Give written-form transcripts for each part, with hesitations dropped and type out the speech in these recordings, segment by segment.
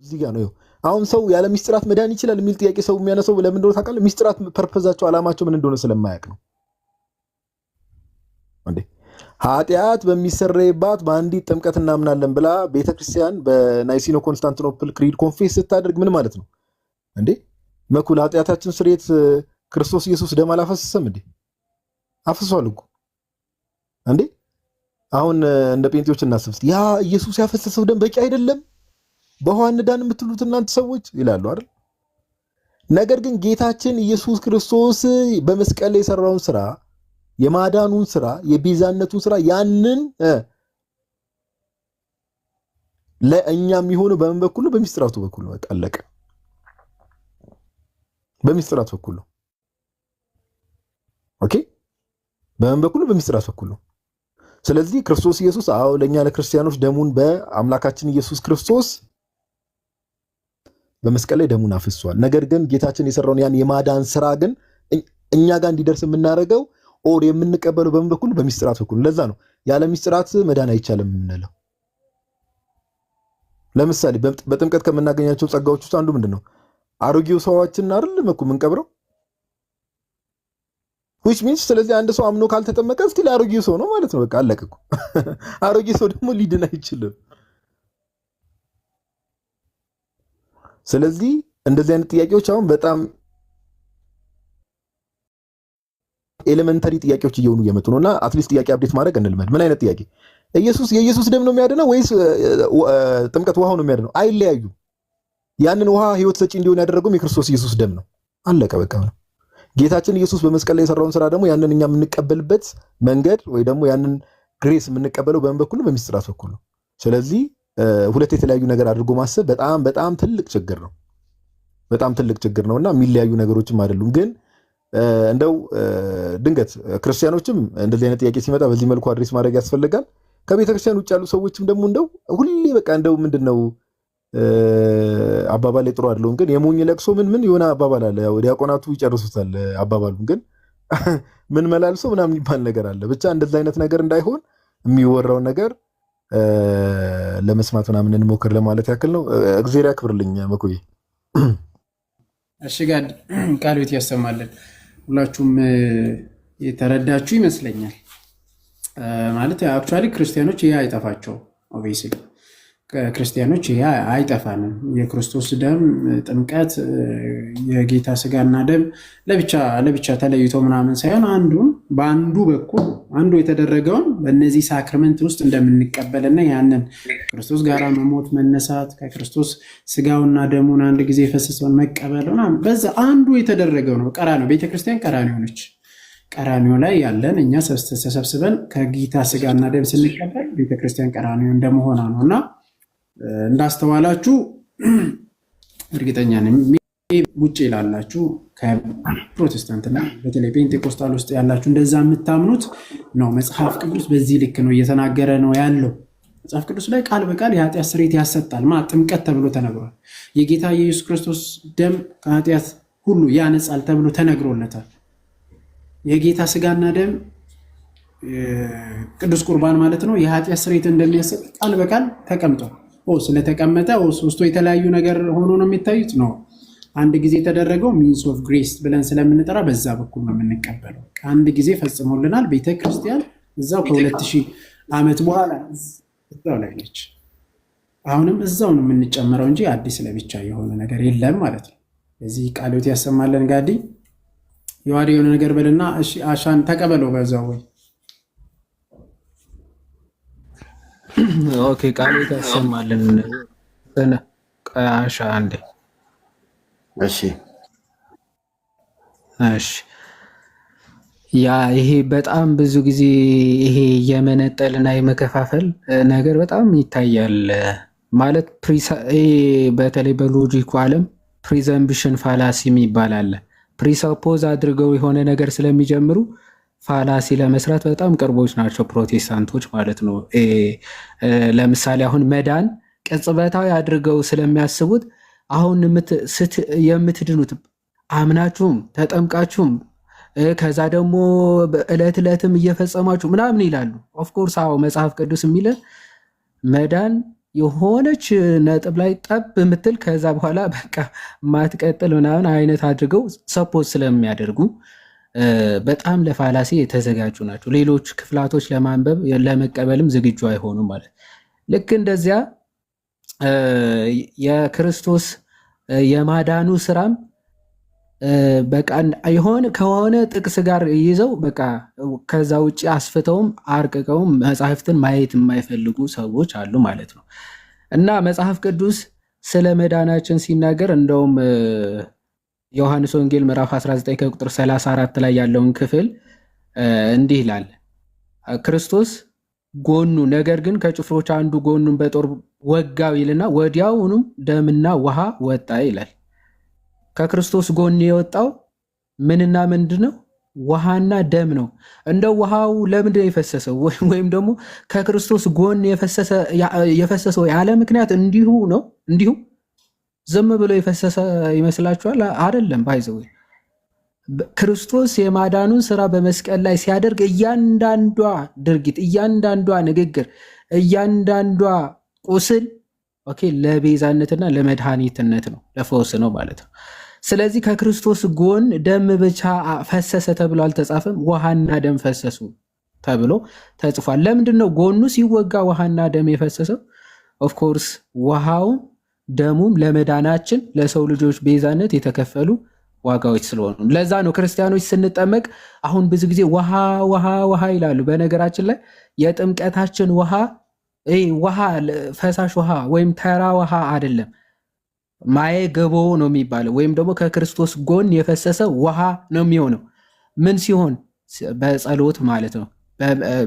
እዚህ ጋር ነው። አሁን ሰው ያለ ሚስጥራት መዳን ይችላል የሚል ጥያቄ ሰው የሚያነሳው ለምን እንደሆነ ታውቃለህ? ሚስጥራት ፐርፐዛቸው አላማቸው ምን እንደሆነ ስለማያውቅ ነው እንዴ። ኃጢአት በሚሰረይባት በአንዲት ጥምቀት እናምናለን ብላ ቤተክርስቲያን በናይሲኖ ኮንስታንቲኖፕል ክሪድ ኮንፌስ ስታደርግ ምን ማለት ነው እንዴ? መኩል ኃጢአታችን ስርየት ክርስቶስ ኢየሱስ ደም አላፈሰሰም እንዴ? አፍሷል እኮ እንዴ። አሁን እንደ ጴንጤዎች እናስብ። ያ ኢየሱስ ያፈሰሰው ደም በቂ አይደለም በውሃ እንዳን የምትሉት እናንተ ሰዎች ይላሉ አይደል? ነገር ግን ጌታችን ኢየሱስ ክርስቶስ በመስቀል ላይ የሰራውን ስራ፣ የማዳኑን ስራ፣ የቤዛነቱን ስራ ያንን ለእኛ የሚሆነው በምን በኩል ነው? በሚስጥራቱ በኩል ነው። በቃ አለቀ። በሚስጥራቱ በኩል ነው። ኦኬ፣ በምን በኩል ነው? በሚስጥራቱ በኩል ነው። ስለዚህ ክርስቶስ ኢየሱስ አዎ ለኛ ለክርስቲያኖች ደሙን በአምላካችን ኢየሱስ ክርስቶስ በመስቀል ላይ ደሙን አፍሷል። ነገር ግን ጌታችን የሰራውን ያን የማዳን ስራ ግን እኛ ጋር እንዲደርስ የምናደርገው ኦር የምንቀበለው በምን በኩል? በሚስጥራት በኩል። ለዛ ነው ያለ ሚስጥራት መዳን አይቻልም የምንለው። ለምሳሌ በጥምቀት ከምናገኛቸው ጸጋዎች ውስጥ አንዱ ምንድነው? አሮጌው ሰዋችን አይደል መኩ የምንቀብረው which means ስለዚህ አንድ ሰው አምኖ ካልተጠመቀ ስቲል አሮጌው ሰው ነው ማለት ነው። በቃ አለቀ እኮ። አሮጌ ሰው ደግሞ ሊድን አይችልም። ስለዚህ እንደዚህ አይነት ጥያቄዎች አሁን በጣም ኤሌመንተሪ ጥያቄዎች እየሆኑ እየመጡ ነውና አትሊስት ጥያቄ አፕዴት ማድረግ እንልመድ። ምን አይነት ጥያቄ? የኢየሱስ ደም ነው የሚያድነው ወይስ ጥምቀት ውሃው ነው የሚያድነው? አይለያዩ። ያንን ውሃ ህይወት ሰጪ እንዲሆን ያደረገው የክርስቶስ ኢየሱስ ደም ነው። አለቀ በቃ ነው። ጌታችን ኢየሱስ በመስቀል ላይ የሰራውን ስራ ደግሞ ያንን እኛ የምንቀበልበት መንገድ ወይ ደግሞ ያንን ግሬስ የምንቀበለው በምን በኩል ነው? በሚስጥራት በኩል ነው። ስለዚህ ሁለት የተለያዩ ነገር አድርጎ ማሰብ በጣም በጣም ትልቅ ችግር ነው። በጣም ትልቅ ችግር ነውና የሚለያዩ ነገሮችም አይደሉም። ግን እንደው ድንገት ክርስቲያኖችም እንደዚህ አይነት ጥያቄ ሲመጣ በዚህ መልኩ አድሬስ ማድረግ ያስፈልጋል። ከቤተክርስቲያን ውጭ ያሉ ሰዎችም ደግሞ እንደው ሁሌ በቃ እንደው ምንድነው አባባል ላይ ጥሩ አይደለም። ግን የሞኝ ለቅሶ ምን የሆነ አባባል አለ። ያው ዲያቆናቱ ይጨርሱታል አባባሉን። ግን ምን መላልሶ ምናምን የሚባል ነገር አለ። ብቻ እንደዚህ አይነት ነገር እንዳይሆን የሚወራው ነገር ለመስማት ምናምን እንሞክር ለማለት ያክል ነው። እግዚአብሔር ያክብርልኝ መኩዬ። እሺ ጋር ቃልዎት ያሰማልን። ሁላችሁም የተረዳችሁ ይመስለኛል። ማለት አክቹአሊ ክርስቲያኖች ይሄ አይጠፋቸው። ኦብቪየስሊ ክርስቲያኖች ይሄ አይጠፋንም። የክርስቶስ ደም ጥምቀት፣ የጌታ ስጋና ደም ለብቻ ተለይቶ ምናምን ሳይሆን በአንዱ በኩል አንዱ የተደረገውን በእነዚህ ሳክራመንት ውስጥ እንደምንቀበልና ያንን ክርስቶስ ጋር መሞት መነሳት፣ ከክርስቶስ ስጋውና ደሙን አንድ ጊዜ የፈሰሰውን መቀበል ምናምን በዛ አንዱ የተደረገው ነው። ቀራንዮ ቤተክርስቲያን ቀራንዮ ነች። ቀራንዮ ላይ ያለን እኛ ተሰብስበን ከጌታ ስጋና ደም ስንቀበል ቤተክርስቲያን ቀራንዮ እንደመሆኗ ነውና እንዳስተዋላችሁ እርግጠኛ ነኝ። ውጭ ይላላችሁ ከፕሮቴስታንትና በተለይ ፔንቴኮስታል ውስጥ ያላችሁ እንደዛ የምታምኑት ነው። መጽሐፍ ቅዱስ በዚህ ልክ ነው እየተናገረ ነው ያለው። መጽሐፍ ቅዱስ ላይ ቃል በቃል የኃጢአት ስርየት ያሰጣል። ጥምቀት ተብሎ ተነግሯል። የጌታ የኢየሱስ ክርስቶስ ደም ከኃጢአት ሁሉ ያነጻል ተብሎ ተነግሮለታል። የጌታ ስጋና ደም ቅዱስ ቁርባን ማለት ነው የኃጢአት ስርየት እንደሚያሰጥ ቃል በቃል ተቀምጧል። ስለተቀመጠ ሶስቱ የተለያዩ ነገር ሆኖ ነው የሚታዩት ነው። አንድ ጊዜ የተደረገው ሚንስ ኦፍ ግሬስ ብለን ስለምንጠራ በዛ በኩል ነው የምንቀበለው። አንድ ጊዜ ፈጽሞልናል። ቤተክርስቲያን እዛው ከ2000 ዓመት በኋላ እዛው ላይ ነች። አሁንም እዛው ነው የምንጨምረው እንጂ አዲስ ለብቻ የሆነ ነገር የለም ማለት ነው። ለዚህ ቃልዎት ያሰማለን። ጋዲ የዋሪ የሆነ ነገር በልና እሺ አሻን ተቀበለው በዛው ወይ ኦኬ ቃልዎት ያሰማለን። አሻ አንዴ እሺ ይሄ በጣም ብዙ ጊዜ ይሄ የመነጠልና የመከፋፈል ነገር በጣም ይታያል። ማለት በተለይ በሎጂኩ ዓለም ፕሪዘምፕሽን ፋላሲ የሚባል አለ። ፕሪሰፖዝ አድርገው የሆነ ነገር ስለሚጀምሩ ፋላሲ ለመስራት በጣም ቅርቦች ናቸው ፕሮቴስታንቶች ማለት ነው። ለምሳሌ አሁን መዳን ቅጽበታዊ አድርገው ስለሚያስቡት አሁን የምትድኑት አምናችሁም ተጠምቃችሁም ከዛ ደግሞ ዕለት ዕለትም እየፈጸማችሁ ምናምን ይላሉ። ኦፍኮርስ አዎ መጽሐፍ ቅዱስ የሚለ መዳን የሆነች ነጥብ ላይ ጠብ የምትል ከዛ በኋላ በቃ ማትቀጥል ምናምን አይነት አድርገው ሰፖዝ ስለሚያደርጉ በጣም ለፋላሲ የተዘጋጁ ናቸው። ሌሎች ክፍላቶች ለማንበብ ለመቀበልም ዝግጁ አይሆኑም ማለት። ልክ እንደዚያ የክርስቶስ የማዳኑ ስራም በቃ ከሆነ ጥቅስ ጋር ይዘው በቃ ከዛ ውጭ አስፍተውም አርቅቀውም መጽሐፍትን ማየት የማይፈልጉ ሰዎች አሉ ማለት ነው። እና መጽሐፍ ቅዱስ ስለ መዳናችን ሲናገር እንደውም ዮሐንስ ወንጌል ምዕራፍ 19 ከቁጥር 34 ላይ ያለውን ክፍል እንዲህ ይላል። ክርስቶስ ጎኑ ነገር ግን ከጭፍሮች አንዱ ጎኑን በጦር ወጋው ይልና ወዲያውኑም ደምና ውሃ ወጣ ይላል። ከክርስቶስ ጎን የወጣው ምንና ምንድን ነው? ውሃና ደም ነው። እንደው ውሃው ለምንድን ነው የፈሰሰው? ወይም ደግሞ ከክርስቶስ ጎን የፈሰሰው ያለ ምክንያት እንዲሁ ነው? እንዲሁ ዝም ብሎ የፈሰሰ ይመስላችኋል? አይደለም። ባይዘው ክርስቶስ የማዳኑን ስራ በመስቀል ላይ ሲያደርግ እያንዳንዷ ድርጊት፣ እያንዳንዷ ንግግር፣ እያንዳንዷ ቁስል ለቤዛነትና ለመድኃኒትነት ነው፣ ለፈውስ ነው ማለት ነው። ስለዚህ ከክርስቶስ ጎን ደም ብቻ ፈሰሰ ተብሎ አልተጻፈም። ውሃና ደም ፈሰሱ ተብሎ ተጽፏል። ለምንድን ነው ጎኑ ሲወጋ ውሃና ደም የፈሰሰው? ኦፍኮርስ ውሃውም ደሙም ለመዳናችን ለሰው ልጆች ቤዛነት የተከፈሉ ዋጋዎች ስለሆኑ፣ ለዛ ነው ክርስቲያኖች ስንጠመቅ አሁን ብዙ ጊዜ ውሃ ውሃ ውሃ ይላሉ። በነገራችን ላይ የጥምቀታችን ውሃ ፈሳሽ ውሃ ወይም ተራ ውሃ አይደለም። ማየ ገቦ ነው የሚባለው፣ ወይም ደግሞ ከክርስቶስ ጎን የፈሰሰ ውሃ ነው የሚሆነው። ምን ሲሆን? በጸሎት ማለት ነው።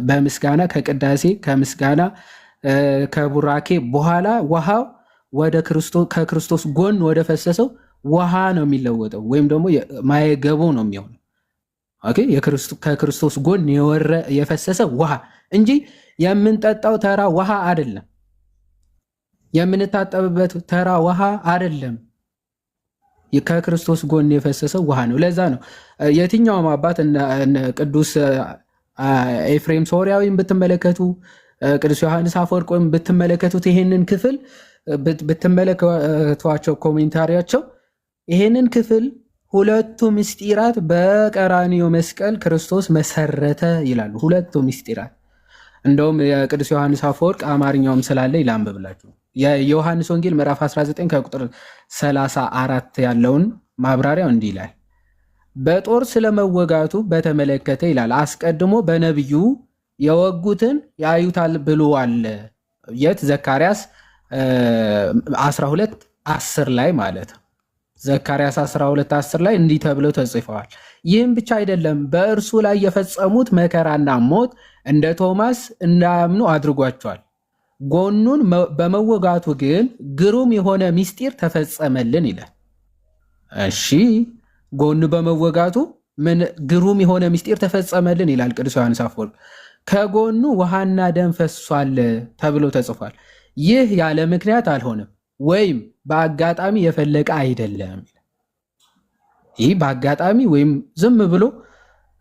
በምስጋና ከቅዳሴ ከምስጋና ከቡራኬ በኋላ ውሃው ከክርስቶስ ጎን ወደ ፈሰሰው ውሃ ነው የሚለወጠው፣ ወይም ደግሞ ማየ ገቦ ነው የሚሆነው። ከክርስቶስ ጎን የፈሰሰ ውሃ እንጂ የምንጠጣው ተራ ውሃ አይደለም። የምንታጠብበት ተራ ውሃ አይደለም። ከክርስቶስ ጎን የፈሰሰው ውሃ ነው። ለዛ ነው የትኛውም አባት ቅዱስ ኤፍሬም ሶርያዊን ብትመለከቱ፣ ቅዱስ ዮሐንስ አፈወርቅ ብትመለከቱት፣ ይሄንን ክፍል ብትመለከቷቸው ኮሜንታሪያቸው ይሄንን ክፍል ሁለቱ ምስጢራት በቀራንዮ መስቀል ክርስቶስ መሰረተ ይላሉ። ሁለቱ ምስጢራት እንደውም የቅዱስ ዮሐንስ አፈወርቅ አማርኛውም ስላለ ላንብብላችሁ። የዮሐንስ ወንጌል ምዕራፍ 19 ከቁጥር 34 ያለውን ማብራሪያው እንዲህ ይላል። በጦር ስለመወጋቱ በተመለከተ ይላል አስቀድሞ በነቢዩ የወጉትን ያዩታል ብሏል። የት? ዘካርያስ 12:10 ላይ ማለት ነው። ዘካርያስ 12:10 ላይ እንዲህ ተብለው ተጽፈዋል። ይህም ብቻ አይደለም፣ በእርሱ ላይ የፈጸሙት መከራና ሞት እንደ ቶማስ እንዳያምኑ አድርጓቸዋል። ጎኑን በመወጋቱ ግን ግሩም የሆነ ምስጢር ተፈጸመልን ይላል። እሺ፣ ጎኑ በመወጋቱ ምን ግሩም የሆነ ምስጢር ተፈጸመልን ይላል ቅዱስ ዮሐንስ አፈወርቅ። ከጎኑ ውሃና ደም ፈሷል ተብሎ ተጽፏል። ይህ ያለ ምክንያት አልሆነም ወይም በአጋጣሚ የፈለቀ አይደለም። ይህ በአጋጣሚ ወይም ዝም ብሎ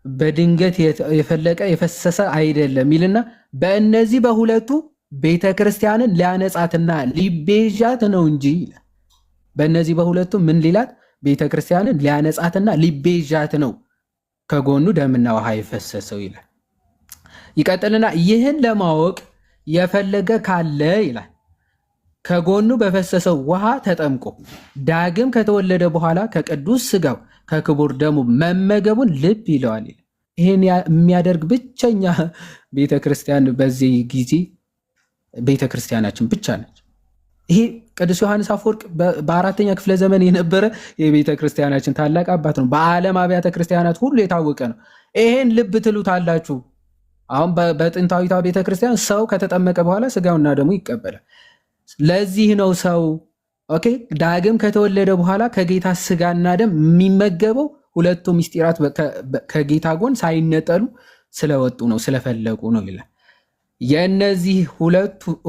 በድንገት የፈለቀ የፈሰሰ አይደለም ይልና በእነዚህ በሁለቱ ቤተ ክርስቲያንን ሊያነጻትና ሊቤዣት ነው እንጂ ይላል። በእነዚህ በሁለቱ ምን ሊላት? ቤተ ክርስቲያንን ሊያነጻትና ሊቤዣት ነው ከጎኑ ደምና ውሃ የፈሰሰው ይላል። ይቀጥልና ይህን ለማወቅ የፈለገ ካለ ይላል ከጎኑ በፈሰሰው ውሃ ተጠምቆ ዳግም ከተወለደ በኋላ ከቅዱስ ሥጋው ከክቡር ደሙ መመገቡን ልብ ይለዋል። ይህን የሚያደርግ ብቸኛ ቤተክርስቲያን በዚህ ጊዜ ቤተክርስቲያናችን ብቻ ነች። ይሄ ቅዱስ ዮሐንስ አፈወርቅ በ4ኛ ክፍለ ዘመን የነበረ የቤተክርስቲያናችን ታላቅ አባት ነው። በዓለም አብያተ ክርስቲያናት ሁሉ የታወቀ ነው። ይሄን ልብ ትሉታላችሁ። አሁን በጥንታዊቷ ቤተክርስቲያን ሰው ከተጠመቀ በኋላ ሥጋውና ደሙ ይቀበላል። ለዚህ ነው ሰው ዳግም ከተወለደ በኋላ ከጌታ ሥጋና ደም የሚመገበው ሁለቱ ምስጢራት ከጌታ ጎን ሳይነጠሉ ስለወጡ ነው፣ ስለፈለቁ ነው ይላል። የእነዚህ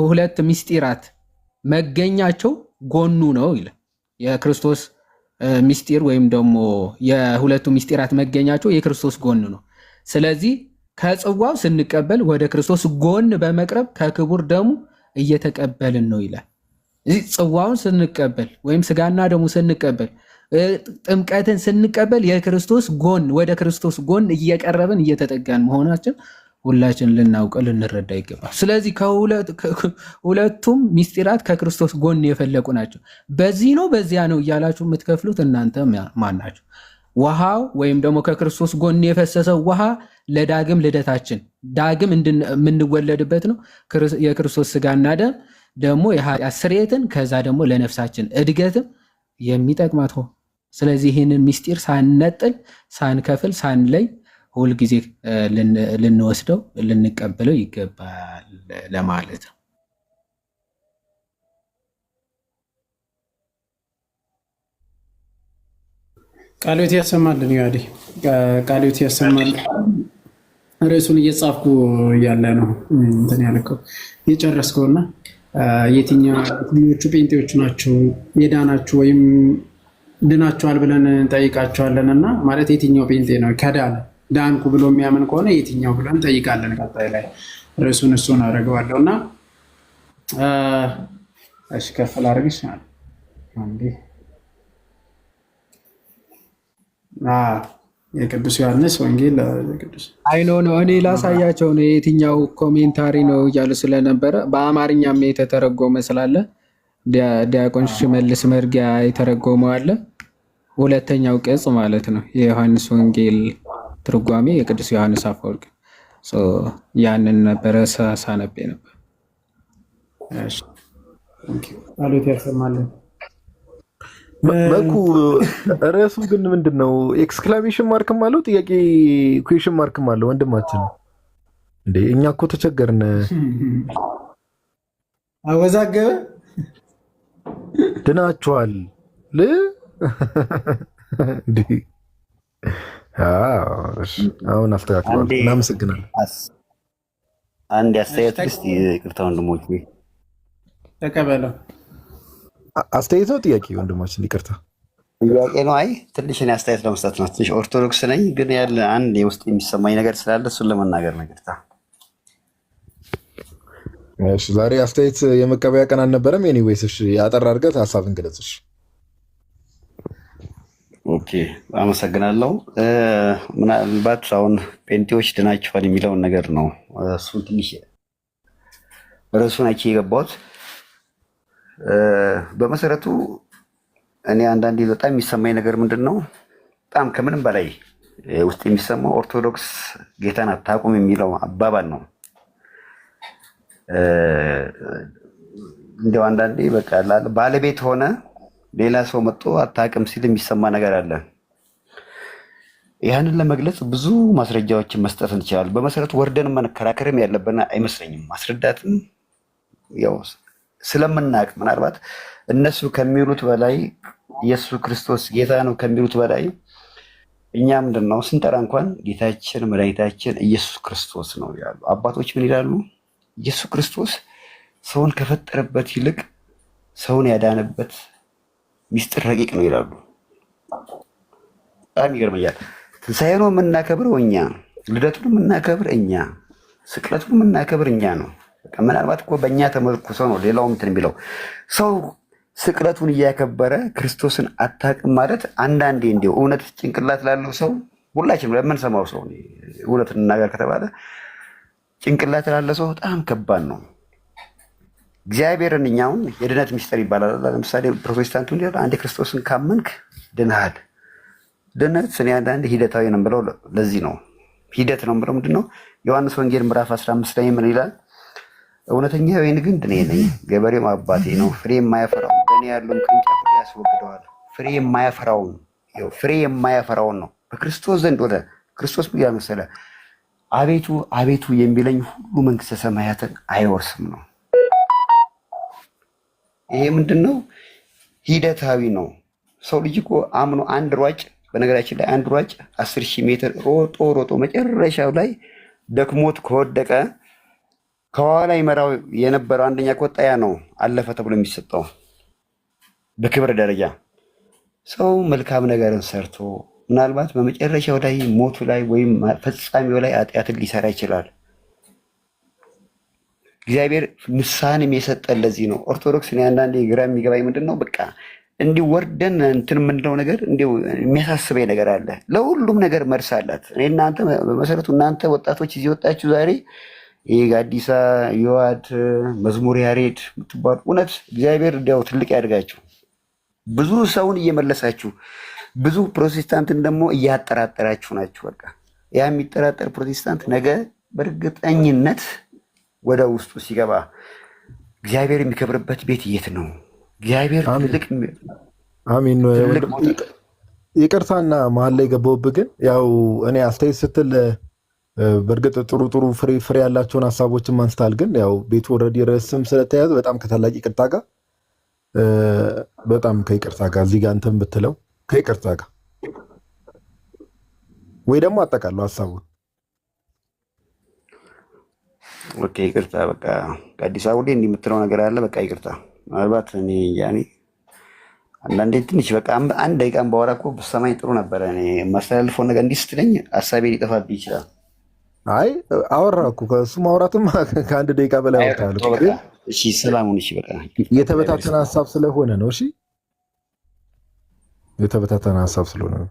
ሁለት ምስጢራት መገኛቸው ጎኑ ነው ይላል። የክርስቶስ ምስጢር ወይም ደግሞ የሁለቱ ምስጢራት መገኛቸው የክርስቶስ ጎን ነው። ስለዚህ ከጽዋው ስንቀበል ወደ ክርስቶስ ጎን በመቅረብ ከክቡር ደሙ እየተቀበልን ነው ይላል። እዚህ ጽዋውን ስንቀበል ወይም ስጋና ደሙ ስንቀበል ጥምቀትን ስንቀበል የክርስቶስ ጎን ወደ ክርስቶስ ጎን እየቀረብን እየተጠጋን መሆናችን ሁላችን ልናውቀው ልንረዳ ይገባል። ስለዚህ ሁለቱም ሚስጢራት ከክርስቶስ ጎን የፈለቁ ናቸው። በዚህ ነው በዚያ ነው እያላችሁ የምትከፍሉት እናንተ ማን ናቸው? ውሃው ወይም ደግሞ ከክርስቶስ ጎን የፈሰሰው ውሃ ለዳግም ልደታችን ዳግም የምንወለድበት ነው። የክርስቶስ ስጋና ደም ደግሞ የኃጢአት ስርየትን ከዛ ደግሞ ለነፍሳችን እድገትም የሚጠቅማት ሆ ስለዚህ ይህንን ሚስጢር ሳንነጥል ሳንከፍል ሳንለይ ሁልጊዜ ልንወስደው ልንቀበለው ይገባል ለማለት ነው። ቃልዮት ያሰማልን። ያዲ ቃልዮት ያሰማልን። ርዕሱን እየጻፍኩ እያለ ነው እንትን ያልከው የጨረስከውና የትኞቹ ጴንጤዎች ናቸው የዳናችሁ ወይም ድናችኋል ብለን እንጠይቃቸዋለን። እና ማለት የትኛው ጴንጤ ነው ከዳነ ዳንኩ ብሎ የሚያምን ከሆነ የትኛው ብለን እንጠይቃለን። ቀጣይ ላይ ርዕሱን እሱን አደርገዋለሁ እና እሺ ከፍል አድርግሽ አንዴ የቅዱስ ዮሐንስ ወንጌል ቅዱስ አይኖ ነው እኔ ላሳያቸው ነው የትኛው ኮሜንታሪ ነው እያሉ ስለነበረ በአማርኛም የተተረጎመ ስላለ ዲያቆን ሽመልስ መርጊያ የተረጎመው አለ። ሁለተኛው ቅጽ ማለት ነው የዮሐንስ ወንጌል ትርጓሜ የቅዱስ ዮሐንስ አፈወርቅ ያንን ነበረ ሳነቤ ነበር። ቃልዮት ያሰማልን። መልኩ ርዕሱ ግን ምንድን ነው? ኤክስክላሜሽን ማርክም አለው ጥያቄ ኩዌሽን ማርክም አለው። ወንድማችን እንዴ እኛ እኮ ተቸገርን። አወዛገበ ድናችኋል አሁን አስተካክሏል። እናመሰግናለን። አንድ አስተያየት እስኪ ይቅርታ ወንድሞች ተቀበለው። አስተያየት ነው ጥያቄ? ወንድማችን ይቅርታ ጥያቄ ነው። አይ ትንሽ እኔ አስተያየት ለመስጠት ነው። ትንሽ ኦርቶዶክስ ነኝ ግን ያለ አንድ የውስጥ የሚሰማኝ ነገር ስላለ እሱን ለመናገር ነው። ይቅርታ። እሺ ዛሬ አስተያየት የመቀበያ ቀን አልነበረም። ኤኒዌይስ እሺ አጠር አድርገህ ሀሳብን ገለጽሽ። ኦኬ አመሰግናለሁ። ምናልባት አሁን ጴንጤዎች ድናችኋል የሚለውን ነገር ነው እሱን ትንሽ ርዕሱን አይቼ የገባሁት። በመሰረቱ እኔ አንዳንዴ በጣም የሚሰማኝ ነገር ምንድን ነው፣ በጣም ከምንም በላይ ውስጥ የሚሰማው ኦርቶዶክስ ጌታን አታውቁም የሚለው አባባል ነው። እንዲያው አንዳንዴ በቃ ባለቤት ሆነ ሌላ ሰው መጥቶ አታውቅም ሲል የሚሰማ ነገር አለ። ያንን ለመግለጽ ብዙ ማስረጃዎችን መስጠት እንችላለን። በመሰረቱ ወርደን መከራከርም ያለብን አይመስለኝም። ማስረዳትም ያው ስለምናውቅ ምናልባት እነሱ ከሚሉት በላይ ኢየሱስ ክርስቶስ ጌታ ነው ከሚሉት በላይ እኛ ምንድን ነው ስንጠራ እንኳን ጌታችን መድኃኒታችን ኢየሱስ ክርስቶስ ነው ያሉ አባቶች ምን ይላሉ? ኢየሱስ ክርስቶስ ሰውን ከፈጠረበት ይልቅ ሰውን ያዳነበት ሚስጥር ረቂቅ ነው ይላሉ። በጣም ይገርመኛል። ትንሣኤውን የምናከብረው እኛ፣ ልደቱን የምናከብር እኛ፣ ስቅለቱን የምናከብር እኛ ነው። ምናልባት እኮ በእኛ ተመርኩዞ ነው ሌላው እንትን የሚለው ሰው ስቅለቱን እያከበረ ክርስቶስን አታውቅም ማለት አንዳንዴ እንዲሁ እውነት ጭንቅላት ላለው ሰው ሁላችንም ለምንሰማው ሰው እውነት እንናገር ከተባለ ጭንቅላት ላለ ሰው በጣም ከባድ ነው። እግዚአብሔርን እኛውን የድነት ሚስጥር ይባላል። ለምሳሌ ፕሮቴስታንቱ እንዲያለ አንድ ክርስቶስን ካመንክ ድነሃል። ድነት እኔ አንዳንድ ሂደታዊ ነው ብለው ለዚህ ነው ሂደት ነው ብለው ምንድነው ዮሐንስ ወንጌል ምዕራፍ 15 ላይ ምን ይላል? እውነተኛ ወይን ግንድ እኔ ነኝ፣ ገበሬውም አባቴ ነው። ፍሬ የማያፈራውን በእኔ ያለውን ቅርንጫፍ ሁሉ ያስወግደዋል። ፍሬ የማያፈራውን ነው በክርስቶስ ዘንድ ወደ ክርስቶስ ምን ይላል መሰለህ? አቤቱ አቤቱ የሚለኝ ሁሉ መንግስተ ሰማያትን አይወርስም ነው። ይሄ ምንድን ነው? ሂደታዊ ነው። ሰው ልጅ እኮ አምኖ አንድ ሯጭ፣ በነገራችን ላይ አንድ ሯጭ 10,000 ሜትር ሮጦ መጨረሻው ላይ ደክሞት ከወደቀ ከኋላ ይመራው የነበረው አንደኛ ከወጣ ያ ነው አለፈ ተብሎ የሚሰጠው በክብር ደረጃ። ሰው መልካም ነገርን ሰርቶ ምናልባት በመጨረሻው ላይ ሞቱ ላይ ወይም ፈጻሚው ላይ ኃጢአትን ሊሰራ ይችላል። እግዚአብሔር ንስሐንም የሰጠን ለዚህ ነው። ኦርቶዶክስ እኔ አንዳንዴ ግራ የሚገባኝ ምንድን ነው በቃ እንዲህ ወርደን እንትን የምንለው ነገር እንዲሁ የሚያሳስበኝ ነገር አለ። ለሁሉም ነገር መልስ አላት። እኔ እናንተ በመሰረቱ እናንተ ወጣቶች እዚህ ወጣችሁ ዛሬ ይህ ጋዲሳ ዮሐድ መዝሙር ያሬድ የምትባሉ እውነት እግዚአብሔር እንዲያው ትልቅ ያድርጋችሁ። ብዙ ሰውን እየመለሳችሁ ብዙ ፕሮቴስታንትን ደግሞ እያጠራጠራችሁ ናችሁ። በቃ ያ የሚጠራጠር ፕሮቴስታንት ነገ በእርግጠኝነት ወደ ውስጡ ሲገባ እግዚአብሔር የሚከብርበት ቤት የት ነው? እግዚአብሔር ትልቅ አሚን። ይቅርታና መሀል ላይ ገባሁብህ፣ ግን ያው እኔ አስተያየት ስትል በእርግጥ ጥሩ ጥሩ ፍሬ ያላቸውን ሀሳቦችን ማንስታል። ግን ያው ቤቱ ኦልሬዲ ርዕስም ስለተያዘ በጣም ከታላቅ ይቅርታ ጋር በጣም ከይቅርታ ጋር እዚህ ጋር እንትን ብትለው ከይቅርታ ጋር ወይ ደግሞ አጠቃለሁ ሀሳቡን። ኦኬ ይቅርታ። በቃ ከአዲስ አበባ እንዲህ የምትለው ነገር አለ። በቃ ይቅርታ። ምናልባት እኔ ያኔ አንዳንዴ ትንሽ በቃ አንድ ደቂቃን ባወራ እኮ ብትሰማኝ ጥሩ ነበረ። እኔ የማስተላልፈው ነገር እንዲህ ስትለኝ ሀሳቤ ሊጠፋብኝ ይችላል። አይ አወራ እኮ ከእሱ ማውራትም ከአንድ ደቂቃ በላይ አወራለሁ። እሺ ሰላሙን። እሺ በቃ የተበታተነ ሀሳብ ስለሆነ ነው። እሺ የተበታተነ ሀሳብ ስለሆነ ነው።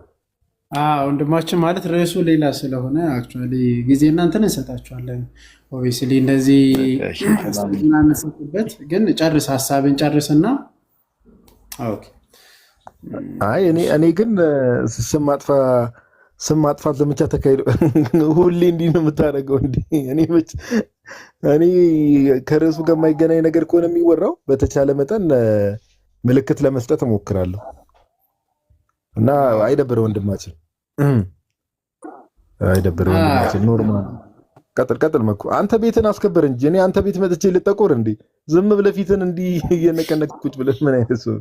ወንድማችን ማለት ርዕሱ ሌላ ስለሆነ አክቹዋሊ ጊዜ እናንተን እንሰጣችኋለን። ኦብቪየስሊ እንደዚህ እናነሳበት፣ ግን ጨርስ ሀሳብን ጨርስና። ኦኬ አይ እኔ ግን ስም ማጥፋት ዘመቻ ተካሂዶ ሁሌ እንዲህ ነው የምታደርገው። እኔ ከርዕሱ ጋር የማይገናኝ ነገር ከሆነ የሚወራው በተቻለ መጠን ምልክት ለመስጠት እሞክራለሁ እና አይደብረ ወንድማችን፣ አይደብረ ወንድማችን። ኖርማል ቀጥል መኩ። አንተ ቤትን አስከበር እንጂ እኔ አንተ ቤት መጥቼ ልጠቆር እንዴ? ዝም ብለህ ፊትን እንዲህ እየነቀነቅ ቁጭ ብለህ ምን አይነት ሰው?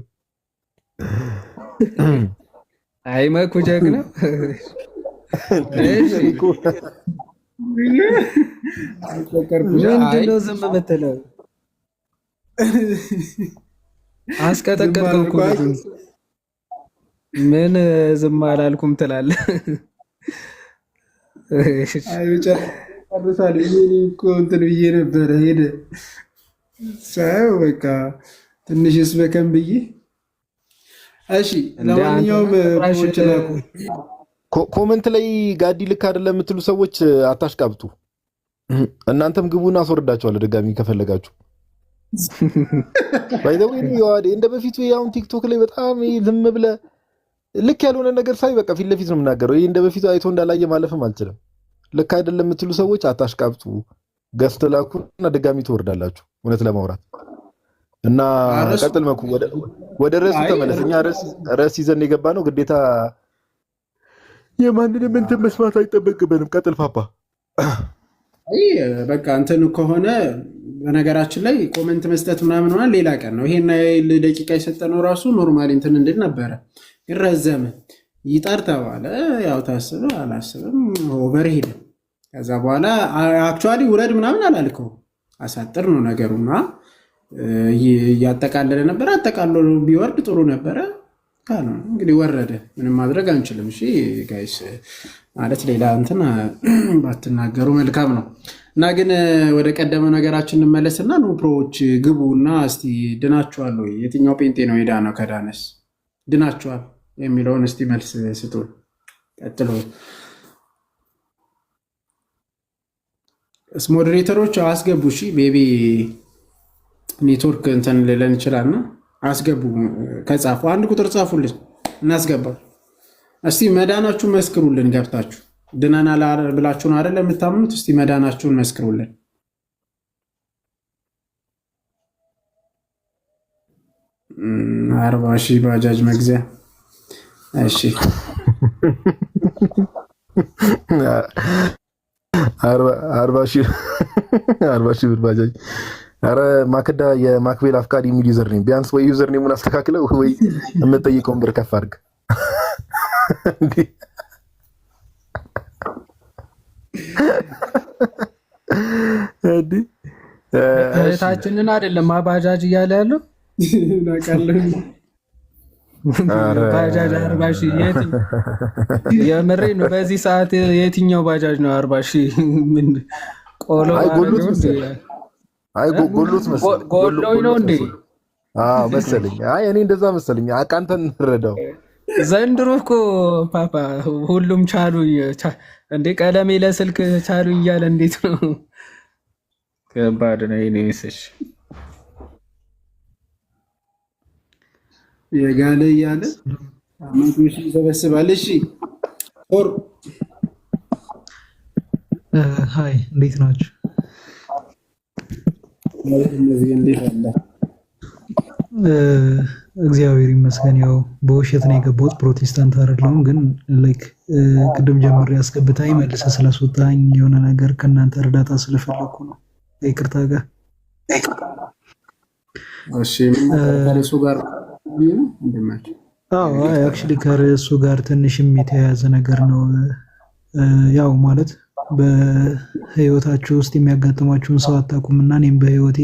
አይ መኩ ጀግና። ምንድነው ዝም የምትለው? አስቀጠቀጥከው እኮ ምን ዝም አላልኩም ትላለህ? እንትን ብዬ ነበረ ሄደ ሳየው በቃ ትንሽ ስበከን ብዬ። እሺ ለማንኛውም ኮመንት ላይ ጋዲ ልክ አይደለም የምትሉ ሰዎች አታሽቃብጡ። እናንተም ግቡና አስወርዳቸዋለሁ ድጋሚ ከፈለጋችሁ። ባይዘው እንደ በፊቱ አሁን ቲክቶክ ላይ በጣም ዝም ብለህ ልክ ያልሆነ ነገር ሳይ በቃ ፊት ለፊት ነው የምናገረው። ይህ እንደ በፊቱ አይቶ እንዳላየ ማለፍም አልችልም። ልክ አይደለም የምትሉ ሰዎች አታሽቃብጡ። ገዝት ላኩና ድጋሚ ትወርዳላችሁ። እውነት ለማውራት እና ቀጥል መኩ። ወደ ርዕሱ ተመለስ። እኛ ርዕስ ይዘን የገባ ነው። ግዴታ የማንንም እንትን መስማት አይጠበቅብንም። ቀጥል ፓፓ። በቃ እንትን ከሆነ በነገራችን ላይ ኮመንት መስጠት ምናምን ሆነ ሌላ ቀን ነው። ይሄን ደቂቃ የሰጠነው ራሱ ኖርማሊ እንትን እንድን ነበረ። ይረዘመ ይጠር ተባለ። ያው ታስበ አላስብም ኦቨር ሄደ። ከዛ በኋላ አክቹዋሊ ውረድ ምናምን አላልከው፣ አሳጥር ነው ነገሩና እያጠቃለለ ነበር። አጠቃሎ ቢወርድ ጥሩ ነበረ። ካልሆነ እንግዲህ ወረደ፣ ምንም ማድረግ አንችልም። እሺ ጋይስ ማለት ሌላ እንትን ባትናገሩ መልካም ነው። እና ግን ወደ ቀደመ ነገራችን እንመለስና ኑ ፕሮዎች ግቡ እና እስቲ ድናችኋል ወይ? የትኛው ጴንጤ ነው የዳነው? ከዳነስ ድናችኋል የሚለውን እስቲ መልስ ስጡን። ቀጥሎ ሞዴሬተሮች አስገቡ። እሺ ቤቢ ኔትወርክ እንትን ሊለን ይችላልና አስገቡ። ከጻፉ አንድ ቁጥር ጻፉልን እናስገባ። እስቲ መዳናችሁን መስክሩልን። ገብታችሁ ድነናል ብላችሁን አይደል የምታምኑት? እስቲ መዳናችሁን መስክሩልን። አርባ ሺህ ባጃጅ መግዛት። እሺ 40 ሺህ ብር ባጃጅ። አረ ማክዳ የማክቤል አፍቃሪ የሚል ዩዘር ኔም ቢያንስ ወይ ዩዘር ኔሙን አስተካክለው ወይ የምጠይቀውን ብር ከፍ አድርግ። እህታችንን አይደለም ባጃጅ እያለ ያለው ባጃጅ 40 ሺህ የምሬ ነው። በዚህ ሰዓት የትኛው ባጃጅ ነው 40 ሺህ? ቆሎ አይ ጎሎት መሰለኝ ጎሎኝ ነው እንዴ? አዎ መሰለኝ። አይ እኔ እንደዛ መሰለኝ። አቃንተን እንረዳው። ዘንድሮ እኮ ፓፓ ሁሉም ቻሉ እንዴ ቀለሜ ለስልክ ቻሉ እያለ እንዴት ነው? ከባድ ነው። ይሄ ምስሽ የጋለ እያለ አማቶች ይሰበስባል። እሺ ኦር ሃይ እንዴት ናችሁ? እንዴት አለ? እግዚአብሔር ይመስገን። ያው በውሸት ነው የገባሁት፣ ፕሮቴስታንት አይደለሁም። ግን ላይክ ቅድም ጀምሬ አስገብታኝ መልሰህ ስላስወጣኝ የሆነ ነገር ከእናንተ እርዳታ ስለፈለኩ ነው። ይቅርታ ጋር እሺ ከርዕሱ ጋር እንደማችሁ አክቹሊ ከርዕሱ ጋር ትንሽም የተያያዘ ነገር ነው። ያው ማለት በህይወታችሁ ውስጥ የሚያጋጥማችሁን ሰው አታውቁምና እኔም በህይወቴ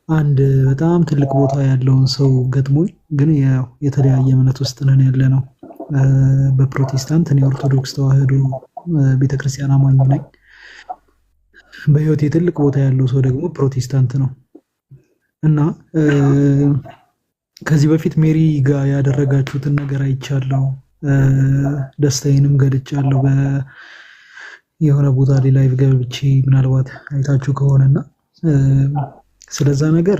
አንድ በጣም ትልቅ ቦታ ያለውን ሰው ገጥሞኝ፣ ግን ያው የተለያየ እምነት ውስጥ ነን ያለ ነው። በፕሮቴስታንት እኔ ኦርቶዶክስ ተዋህዶ ቤተክርስቲያን አማኝ ነኝ። በህይወቴ ትልቅ ቦታ ያለው ሰው ደግሞ ፕሮቴስታንት ነው እና ከዚህ በፊት ሜሪ ጋር ያደረጋችሁትን ነገር አይቻለሁ። ደስታዬንም ገልጫለሁ። የሆነ ቦታ ላይ ላይቭ ገብቼ ምናልባት አይታችሁ ከሆነና ስለዛ ነገር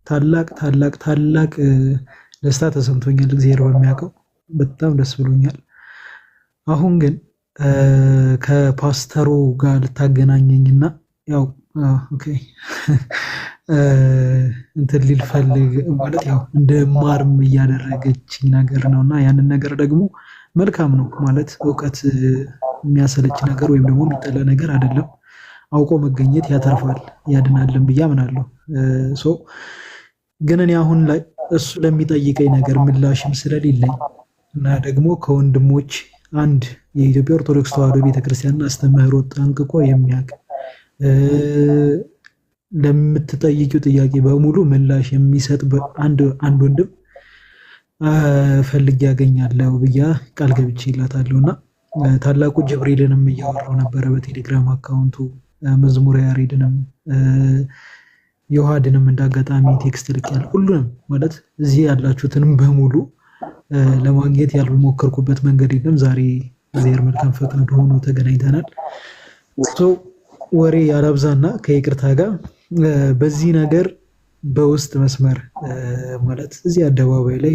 ታላቅ ታላቅ ታላቅ ደስታ ተሰምቶኛል። እግዚአብሔር በሚያውቀው በጣም ደስ ብሎኛል። አሁን ግን ከፓስተሩ ጋር ልታገናኘኝና ያው ኦኬ እንትን ሊልፈልግ ማለት ያው እንደ ማርም እያደረገችኝ ነገር ነውና ያንን ነገር ደግሞ መልካም ነው ማለት እውቀት የሚያሰለች ነገር ወይም ደግሞ የሚጠላ ነገር አይደለም። አውቆ መገኘት ያተርፋል ያድናልን ብዬ አምናለሁ። ግን እኔ አሁን ላይ እሱ ለሚጠይቀኝ ነገር ምላሽም ስለሌለኝ እና ደግሞ ከወንድሞች አንድ የኢትዮጵያ ኦርቶዶክስ ተዋህዶ ቤተክርስቲያን አስተምህሮ ጠንቅቆ የሚያውቅ ለምትጠይቂው ጥያቄ በሙሉ ምላሽ የሚሰጥ አንድ ወንድም ፈልጌ ያገኛለሁ ብዬ ቃል ገብቼላታለሁና ታላቁ ጅብሪልንም እያወራው ነበረ በቴሌግራም አካውንቱ፣ መዝሙረ ያሬድንም ዮሐድንም እንዳጋጣሚ ቴክስት ልኬያለሁ። ሁሉንም ማለት እዚህ ያላችሁትንም በሙሉ ለማግኘት ያልሞከርኩበት መንገድ የለም። ዛሬ እግዚአብሔር መልካም ፈቃድ ሆኖ ተገናኝተናል። ወሬ ያላብዛና ከይቅርታ ጋር በዚህ ነገር በውስጥ መስመር ማለት እዚህ አደባባይ ላይ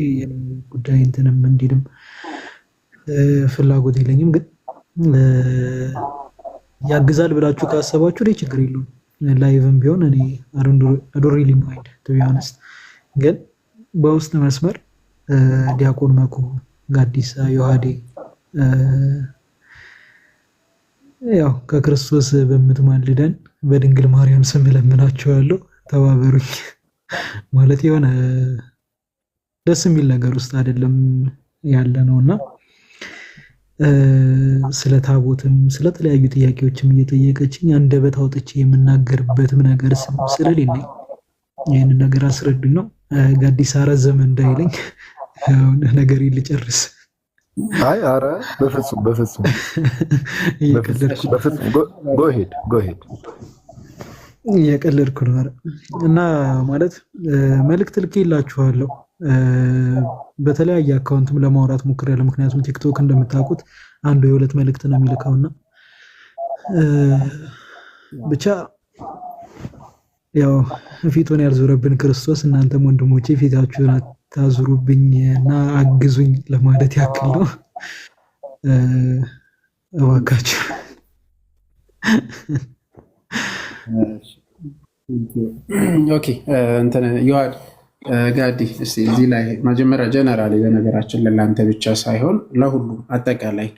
ጉዳይ እንትንም እንዲልም ፍላጎት የለኝም። ግን ያግዛል ብላችሁ ካሰባችሁ ላይ ችግር የለውም። ላይቭም ቢሆን እኔ አዶንት ሪሊ ማይንድ ቱ ቢ ሆነስት። ግን በውስጥ መስመር ዲያቆን መኩ፣ ጋዲሳ፣ ዮሐዴ ያው ከክርስቶስ በምትማልደን በድንግል ማርያም ስም እለምናችኋለሁ ተባበሩኝ። ማለት የሆነ ደስ የሚል ነገር ውስጥ አይደለም ያለ ነውና ስለ ታቦትም ስለተለያዩ ጥያቄዎችም እየጠየቀችኝ አንደበት አውጥቼ የምናገርበትም ነገር ስለሌለኝ ይህንን ነገር አስረዱኝ ነው። ጋዲሳ ረዘመ እንዳይለኝ ነገር ልጨርስ። አይ አረ በፍጹም በፍጹም ጎ ሄድ እየቀለድኩ ነው። እና ማለት መልእክት ልኬላችኋለሁ። በተለያየ አካውንትም ለማውራት ሞክሬያለሁ። ምክንያቱም ቲክቶክ እንደምታውቁት አንዱ የሁለት መልእክት ነው የሚልከውና ብቻ ያው ፊቱን ያልዞረብን ክርስቶስ እናንተም ወንድሞቼ ፊታችሁን አታዙሩብኝ እና አግዙኝ ለማለት ያክል ነው። እባካችሁ ኦኬ እንትን ዮሐድ ጋዲ እስቲ እዚህ ላይ መጀመሪያ ጀነራሊ በነገራችን ለአንተ ብቻ ሳይሆን ለሁሉም አጠቃላይ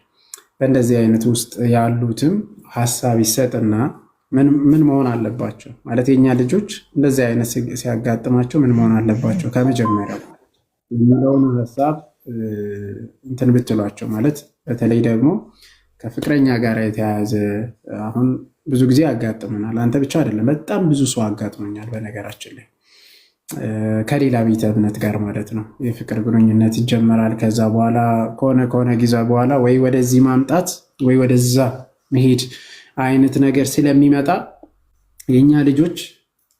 በእንደዚህ አይነት ውስጥ ያሉትም ሀሳብ ይሰጥና ምን መሆን አለባቸው ማለት የኛ ልጆች እንደዚህ አይነት ሲያጋጥማቸው ምን መሆን አለባቸው ከመጀመሪያው የሚለውን ሀሳብ እንትን ብትሏቸው ማለት በተለይ ደግሞ ከፍቅረኛ ጋር የተያያዘ አሁን ብዙ ጊዜ ያጋጥመናል። አንተ ብቻ አይደለም፣ በጣም ብዙ ሰው አጋጥሞኛል በነገራችን ላይ ከሌላ ቤተ እምነት ጋር ማለት ነው። የፍቅር ግንኙነት ይጀመራል። ከዛ በኋላ ከሆነ ጊዜ በኋላ ወይ ወደዚህ ማምጣት ወይ ወደዛ መሄድ አይነት ነገር ስለሚመጣ የኛ ልጆች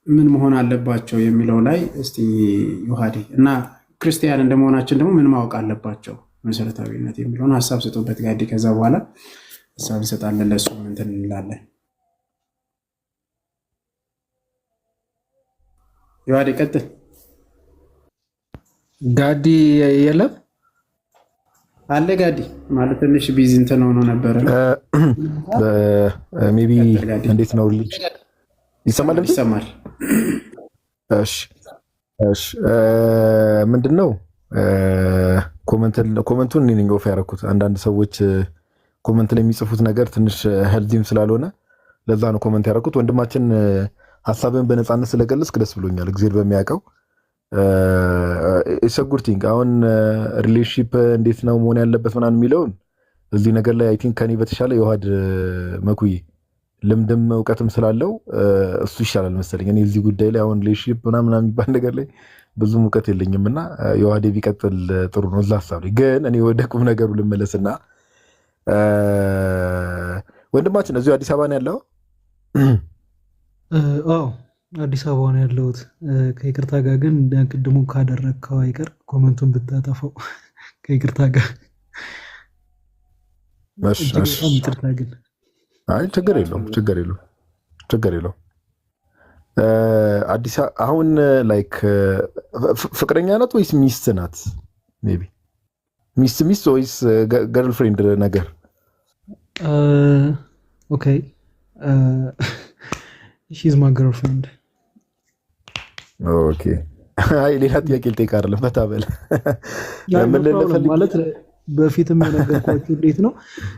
ምን መሆን አለባቸው የሚለው ላይ እስቲ ዮሐዴ እና ክርስቲያን እንደመሆናችን ደግሞ ምን ማወቅ አለባቸው መሰረታዊነት የሚለውን ሀሳብ ስጡበት ጋዲ። ከዛ በኋላ ሀሳብ እንሰጣለን፣ ለእሱ እንትን እንላለን። ዮሐዴ ቀጥል። ጋዲ የለም አለ ጋዲ ማለት ትንሽ ቢዚ እንትን ሆኖ ነበረ። ሜቢ እንዴት ነው ልጅ ይሰማል? ይሰማል። እሺ እሺ። ምንድነው ኮመንቱን እኔ ነኝ ኦፍ ያደረኩት። አንዳንድ ሰዎች ኮመንት ላይ የሚጽፉት ነገር ትንሽ ሄልዚም ስላልሆነ ለዛ ነው ኮመንት ያደረኩት። ወንድማችን ሀሳብን በነፃነት ስለገለጽክ ደስ ብሎኛል። እግዚአብሔር በሚያውቀው ኢትስ አ ጉድ ቲንግ። አሁን ሪሌሽንሺፕ እንዴት ነው መሆን ያለበት ምናምን የሚለውን እዚህ ነገር ላይ አይ ቲንክ ከኔ በተሻለ ዮሐድ መኩዬ ልምድም እውቀትም ስላለው እሱ ይሻላል መሰለኝ። እኔ እዚህ ጉዳይ ላይ አሁን ሪሌሽንሺፕ ምናምን የሚባል ነገር ላይ ብዙም እውቀት የለኝም እና ዮሐዴ ቢቀጥል ጥሩ ነው። እዛ ሀሳብ ላይ ግን እኔ ወደ ቁም ነገሩ ልመለስና ወንድማችን እዚሁ አዲስ አበባ ነው ያለው? አዎ አዲስ አበባ ነው ያለሁት። ከይቅርታ ጋር ግን ቅድሙ ካደረግከው አይቀር ኮመንቱን ብታጠፋው ከይቅርታ ጋር ይቅርታ። ግን አይ ችግር የለውም ችግር የለውም። አዲስ አሁን ላይክ ፍቅረኛ ናት ወይስ ሚስት ናት? ሜቢ ሚስት ወይስ ገርልፍሬንድ ነገር? ኦኬ ሺዝ ማይ ገርልፍሬንድ። ኦኬ አይ ሌላ ጥያቄ ልጠይቅ አይደለም በታበል ማለት በፊትም የነገርኳችሁ እንዴት ነው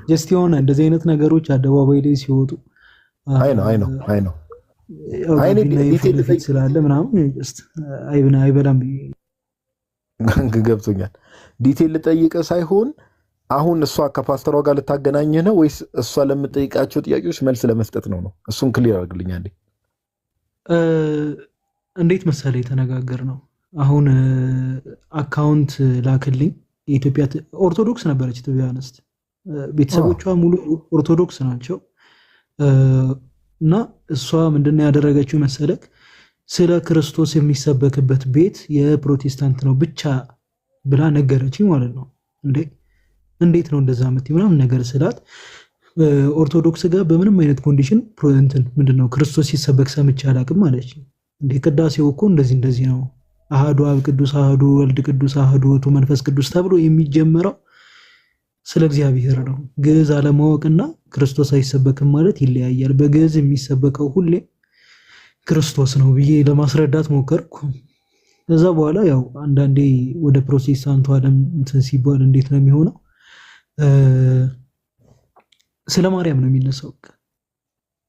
ጀስት የሆነ እንደዚህ አይነት ነገሮች አደባባይ ላይ ሲወጡ አይ ነው ፊት ስላለ ምናምን አይበላም። ገብቶኛል። ዲቴል ልጠይቅ ሳይሆን አሁን እሷ ከፓስተሯ ጋር ልታገናኝህ ነው ወይስ እሷ ለምጠይቃቸው ጥያቄዎች መልስ ለመስጠት ነው? እሱን ክሊር አድርግልኝ አንዴ። እንዴት መሰለ የተነጋገር ነው። አሁን አካውንት ላክልኝ። የኢትዮጵያ ኦርቶዶክስ ነበረች ኢትዮጵያንስት፣ ቤተሰቦቿ ሙሉ ኦርቶዶክስ ናቸው። እና እሷ ምንድነው ያደረገችው መሰለክ ስለ ክርስቶስ የሚሰበክበት ቤት የፕሮቴስታንት ነው ብቻ ብላ ነገረችኝ ማለት ነው። እንዴት ነው እንደዛ የምትይው ምናምን ነገር ስላት ኦርቶዶክስ ጋር በምንም አይነት ኮንዲሽን ምንድነው ክርስቶስ ሲሰበክ ሰምቼ አላውቅም አለች። ቅዳሴው እኮ እንደዚህ ነው፣ አሃዱ አብ ቅዱስ፣ አሃዱ ወልድ ቅዱስ፣ አሃዱ ውእቱ መንፈስ ቅዱስ ተብሎ የሚጀመረው ስለ እግዚአብሔር ነው። ግዕዝ አለማወቅና ክርስቶስ አይሰበክም ማለት ይለያያል። በግዕዝ የሚሰበከው ሁሌ ክርስቶስ ነው ብዬ ለማስረዳት ሞከርኩ። ከዛ በኋላ ያው አንዳንዴ ወደ ፕሮቴስታንቱ ዓለም ሲባል እንዴት ነው የሚሆነው? ስለ ማርያም ነው የሚነሳው።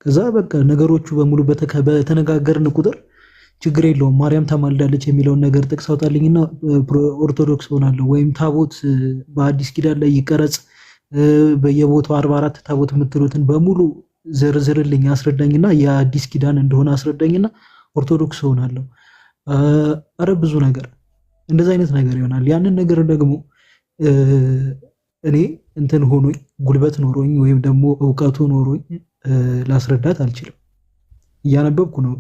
ከዛ በቃ ነገሮቹ በሙሉ በተነጋገርን ቁጥር ችግር የለውም ማርያም ታማልዳለች የሚለውን ነገር ጥቅስ አውጣልኝና ኦርቶዶክስ ሆናለሁ፣ ወይም ታቦት በአዲስ ኪዳን ላይ ይቀረጽ፣ በየቦታው 44 ታቦት የምትሉትን በሙሉ ዝርዝርልኝ አስረዳኝና የአዲስ ኪዳን እንደሆነ አስረዳኝና ኦርቶዶክስ ሆናለሁ። አረ ብዙ ነገር እንደዛ አይነት ነገር ይሆናል። ያንን ነገር ደግሞ እኔ ሆኖኝ ጉልበት ኖሮኝ ወይም ደግሞ እውቀቱ ኖሮኝ ላስረዳት አልችልም። እያነበብኩ ነው።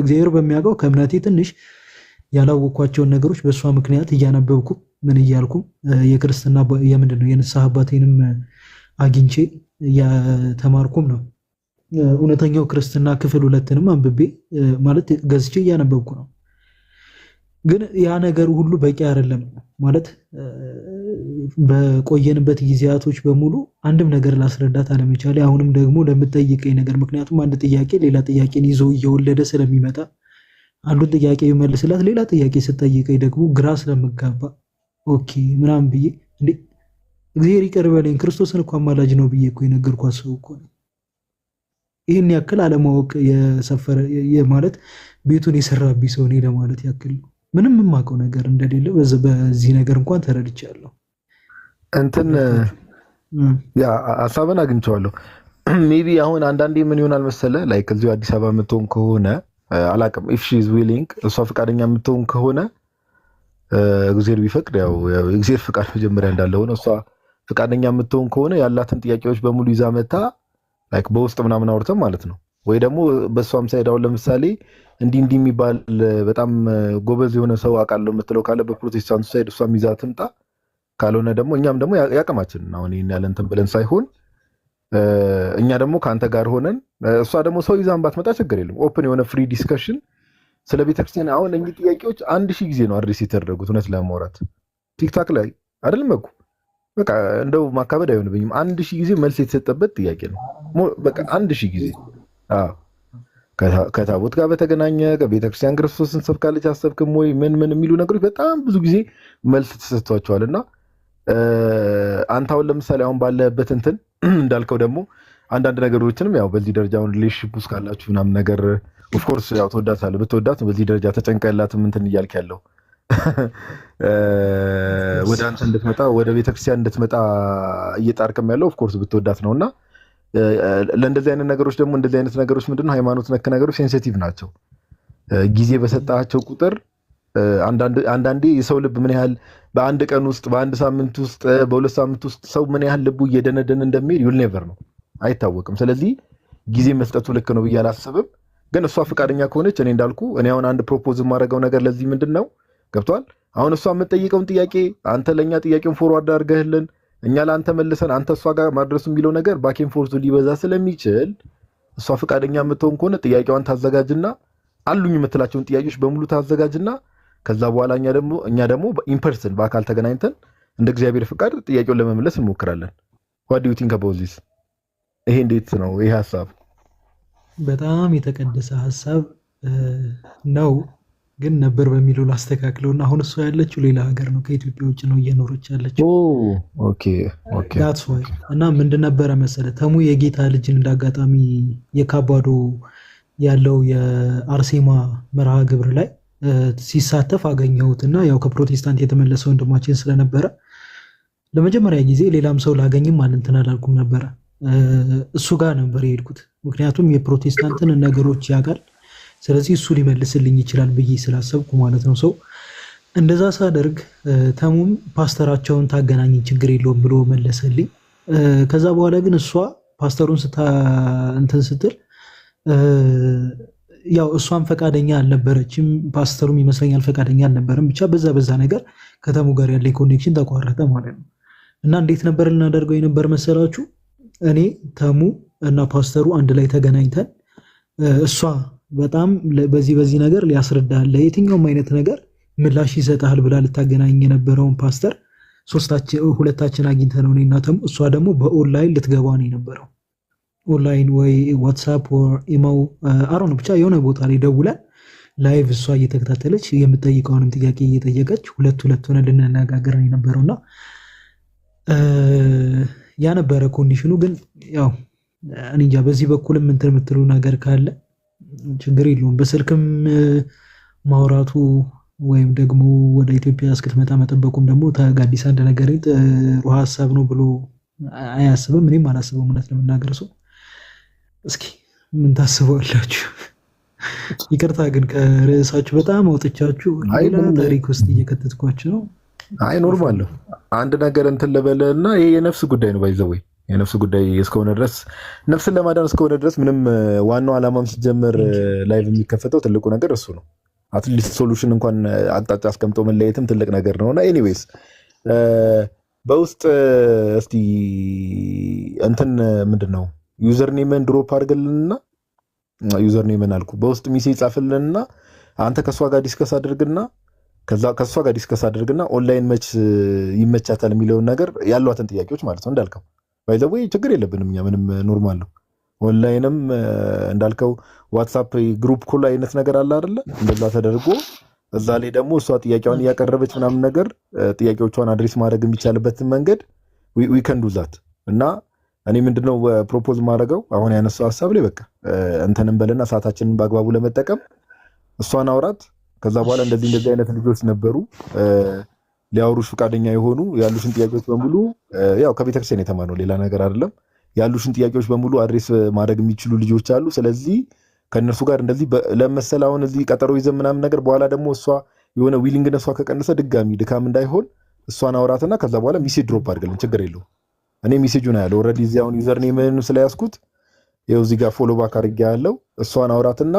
እግዚአብሔር በሚያውቀው ከእምነቴ ትንሽ ያላወቅኳቸውን ነገሮች በእሷ ምክንያት እያነበብኩ ምን እያልኩም የክርስትና የምንድነው የንስሐ አባቴንም አግኝቼ እያተማርኩም ነው። እውነተኛው ክርስትና ክፍል 2ንም አንብቤ ማለት ገዝቼ እያነበብኩ ነው። ግን ያ ነገር ሁሉ በቂ አይደለም ማለት በቆየንበት ጊዜያቶች በሙሉ አንድም ነገር ላስረዳት አለመቻሌ፣ አሁንም ደግሞ ለምጠይቀኝ ነገር ምክንያቱም አንድ ጥያቄ ሌላ ጥያቄን ይዞ እየወለደ ስለሚመጣ አንዱን ጥያቄ ይመልስላት ሌላ ጥያቄ ስጠይቀኝ ደግሞ ግራ ስለምጋባ ኦኬ ምናምን ብዬ እግዚአብሔር ይቅር በለኝ ክርስቶስን እኮ አማላጅ ነው ብዬ እኮ የነገርኳት ሰው እኮ ነው። ይህን ያክል አለማወቅ የሰፈረ ማለት ቤቱን የሰራብኝ ሰው እኔ ለማለት ያክል ነው። ምንም የማውቀው ነገር እንደሌለ በዚህ ነገር እንኳን ተረድቻለሁ። ያ ሀሳብን አግኝቼዋለሁ። ሜቢ አሁን አንዳንዴ ምን ይሆናል መሰለ ላይክ እዚሁ አዲስ አበባ የምትሆን ከሆነ አላውቅም፣ ኢፍ ሺ ኢዝ ዊሊንግ እሷ ፈቃደኛ የምትሆን ከሆነ እግዚአብሔር ቢፈቅድ ያው እግዚአብሔር ፍቃድ መጀመሪያ እንዳለ ሆነ እሷ ፈቃደኛ የምትሆን ከሆነ ያላትን ጥያቄዎች በሙሉ ይዛ መታ ላይክ በውስጥ ምናምን አውርተን ማለት ነው ወይ ደግሞ በሷም ሳይድ አሁን ለምሳሌ እንዲህ የሚባል በጣም ጎበዝ የሆነ ሰው አውቃለሁ የምትለው ካለ በፕሮቴስታንቱ ሳይድ እሷም ይዛ ትምጣ። ካልሆነ ደግሞ እኛም ደግሞ ያቅማችን አሁን ይሄን ያለ እንትን ብለን ሳይሆን እኛ ደግሞ ከአንተ ጋር ሆነን እሷ ደግሞ ሰው ይዛን ባትመጣ ችግር የለም። ኦፕን የሆነ ፍሪ ዲስከሽን ስለ ቤተክርስቲያን አሁን እኚህ ጥያቄዎች 1000 ጊዜ ነው አድሬስ የተደረጉት። እውነት ለማውራት ቲክታክ ላይ አይደለም እኮ በቃ እንደው ማካበድ አይሆንብኝም። 1000 ጊዜ መልስ የተሰጠበት ጥያቄ ነው። በቃ 1000 ጊዜ ከታቦት ጋር በተገናኘ ቤተክርስቲያን ክርስቶስን ሰብካለች አሰብክም ወይ ምን የሚሉ ነገሮች በጣም ብዙ ጊዜ መልስ ተሰጥቷቸዋልና አንተ አሁን ለምሳሌ አሁን ባለበት እንትን እንዳልከው ደግሞ አንዳንድ ነገሮችንም ያው በዚህ ደረጃ አሁን ሪሌሽንሺፕ ውስጥ ካላችሁ ምናምን ነገር ኦፍ ኮርስ ያው ተወዳታለህ። ብትወዳት በዚህ ደረጃ ተጨንቀላትም እንትን እያልክ ያለው ወደ አንተ እንድትመጣ ወደ ቤተክርስቲያን እንድትመጣ እየጣርክም ያለው ኦፍ ኮርስ ብትወዳት ነውና ለእንደዚህ አይነት ነገሮች ደግሞ እንደዚህ አይነት ነገሮች ምንድነው ሃይማኖት ነክ ነገሮች ሴንሲቲቭ ናቸው። ጊዜ በሰጣቸው ቁጥር አንዳንዴ የሰው ልብ ምን ያህል በአንድ ቀን ውስጥ በአንድ ሳምንት ውስጥ በሁለት ሳምንት ውስጥ ሰው ምን ያህል ልቡ እየደነደነ እንደሚሄድ ዩል ኔቨር ነው፣ አይታወቅም። ስለዚህ ጊዜ መስጠቱ ልክ ነው ብዬ አላስብም። ግን እሷ ፈቃደኛ ከሆነች እኔ እንዳልኩ እኔ አሁን አንድ ፕሮፖዝ የማደርገው ነገር ለዚህ ምንድን ነው ገብቷል። አሁን እሷ የምትጠይቀውን ጥያቄ አንተ ለእኛ ጥያቄውን ፎርዋርድ አድርገህልን እኛ ለአንተ መልሰን አንተ እሷ ጋር ማድረሱ የሚለው ነገር ባኬን ፎርሱ ሊበዛ ስለሚችል እሷ ፈቃደኛ የምትሆን ከሆነ ጥያቄዋን ታዘጋጅና አሉኝ የምትላቸውን ጥያቄዎች በሙሉ ታዘጋጅና ከዛ በኋላ እኛ ደግሞ ኢንፐርሰን በአካል ተገናኝተን እንደ እግዚአብሔር ፍቃድ ጥያቄውን ለመመለስ እንሞክራለን። ዋት ዱ ዩ ቲንክ አባውት ዚስ? ይሄ እንዴት ነው? ይሄ ሀሳብ በጣም የተቀደሰ ሀሳብ ነው፣ ግን ነበር በሚለው ላስተካክለውና አሁን እሷ ያለችው ሌላ ሀገር ነው፣ ከኢትዮጵያ ውጭ ነው እየኖረች ያለችው። ኦኬ ዳትስ ዋይ። እና ምንድን ነበረ መሰለ ተሙ የጌታ ልጅን እንዳጋጣሚ የካባዶ ያለው የአርሴማ መርሃ ግብር ላይ ሲሳተፍ አገኘሁት እና ያው ከፕሮቴስታንት የተመለሰ ወንድማችን ስለነበረ ለመጀመሪያ ጊዜ ሌላም ሰው ላገኝም እንትን አላልኩም ነበረ፣ እሱ ጋር ነበር የሄድኩት። ምክንያቱም የፕሮቴስታንትን ነገሮች ያውቃል፣ ስለዚህ እሱ ሊመልስልኝ ይችላል ብዬ ስላሰብኩ ማለት ነው። ሰው እንደዛ ሳደርግ ተሙም ፓስተራቸውን ታገናኝ ችግር የለውም ብሎ መለሰልኝ። ከዛ በኋላ ግን እሷ ፓስተሩን እንትን ስትል ያው እሷም ፈቃደኛ አልነበረችም፣ ፓስተሩም ይመስለኛል ፈቃደኛ አልነበረም። ብቻ በዛ ነገር ከተሙ ጋር ያለ ኮኔክሽን ተቋረጠ ማለት ነው። እና እንዴት ነበር ልናደርገው የነበር መሰላችሁ? እኔ ተሙ እና ፓስተሩ አንድ ላይ ተገናኝተን እሷ በጣም በዚህ ነገር ሊያስረዳል ለየትኛውም አይነት ነገር ምላሽ ይሰጣል ብላ ልታገናኝ የነበረውን ፓስተር ሁለታችን አግኝተነው እኔና ተሙ፣ እሷ ደግሞ በኦንላይን ልትገባ ነው የነበረው። ኦንላይን ወይ ዋትሳፕ ወይ ኢሞ አሮን ብቻ የሆነ ቦታ ላይ ደውለን ላይቭ እሷ እየተከታተለች የምትጠይቀውንም ጥያቄ እየጠየቀች ሁለት ሆነ ልንነጋገር ነው የነበረውና ያ ነበረ ኮንዲሽኑ። ግን ያው እኔ እንጃ በዚህ በኩልም እንትን የምትሉ ነገር ካለ ችግር የለውም። በስልክም ማውራቱ ወይም ደግሞ ወደ ኢትዮጵያ እስክትመጣ መጠበቁም ደግሞ ተጋዲሳ እንደነገር ጥሩ ሀሳብ ነው ብሎ አያስብም። እኔም አላስበውም እውነት ለመናገር ሰው። እስኪ ምን ታስባላችሁ? ይቅርታ ግን ከርዕሳችሁ በጣም አውጥቻችሁ ሌላ ታሪክ ውስጥ እየከተትኳችሁ ነው። አይ ኖርማል ነው። አንድ ነገር እንትን ልበልና ይሄ የነፍስ ጉዳይ ነው። ባይዘወይ የነፍስ ጉዳይ እስከሆነ ድረስ ነፍስን ለማዳን እስከሆነ ድረስ ምንም ዋናው ዓላማም ሲጀመር ላይቭ የሚከፈተው ትልቁ ነገር እሱ ነው። አትሊስት ሶሉሽን እንኳን አቅጣጫ አስቀምጦ መለየትም ትልቅ ነገር ነውና ኤኒዌይስ በውስጥ እስቲ እንትን ምንድነው ዩዘር ኔምን ድሮፕ አድርግልንና ዩዘር ኔምን አልኩ በውስጥ ሚሴጅ ጻፍልንና አንተ ከሷ ጋር ዲስከስ አድርግና ከሷ ጋር ዲስከስ አድርግና ኦንላይን መች ይመቻታል የሚለውን ነገር ያሏትን ጥያቄዎች ማለት ነው እንዳልከው ባይዘው ችግር የለብንም እኛ ምንም ኖርማል ነው። ኦንላይንም እንዳልከው ዋትስአፕ ግሩፕ ኮል አይነት ነገር አለ አይደለ? እንደዛ ተደርጎ እዛ ላይ ደግሞ እሷ ጥያቄዋን እያቀረበች ምናምን ነገር ጥያቄዎቿን አድሬስ ማድረግ የሚቻልበትን መንገድ ዊ ካን ዱ ዛት። እና እኔ ምንድነው ፕሮፖዝ ማድረገው አሁን ያነሳው ሐሳብ ላይ በቃ እንተንም በለና ሰዓታችንን በአግባቡ ለመጠቀም እሷን አውራት። ከዛ በኋላ እንደዚህ አይነት ልጆች ነበሩ ሊያወሩሽ ፈቃደኛ የሆኑ ያሉሽን ጥያቄዎች በሙሉ ያው ከቤተክርስቲያን የተማርነው ሌላ ነገር አይደለም። ያሉሽን ጥያቄዎች በሙሉ አድሬስ ማድረግ የሚችሉ ልጆች አሉ። ስለዚህ ከነሱ ጋር እንደዚህ ለመሰላውን እዚህ ቀጠሮ ይዘን ምናምን ነገር በኋላ ደግሞ እሷ የሆነ ዊሊንግነሷ ከቀነሰ ድጋሚ ድካም እንዳይሆን እሷን አውራትና ከዛ በኋላ ሚሴጅ ድሮፕ አድርገልን ችግር የለውም። እኔ ሚሴጁን ያለው ኦልሬዲ እዚህ አሁን ዩዘር ኔምን ስለያዝኩት ይኸው እዚህ ጋር ፎሎ ባክ አድርጌ ያለው እሷን አውራትና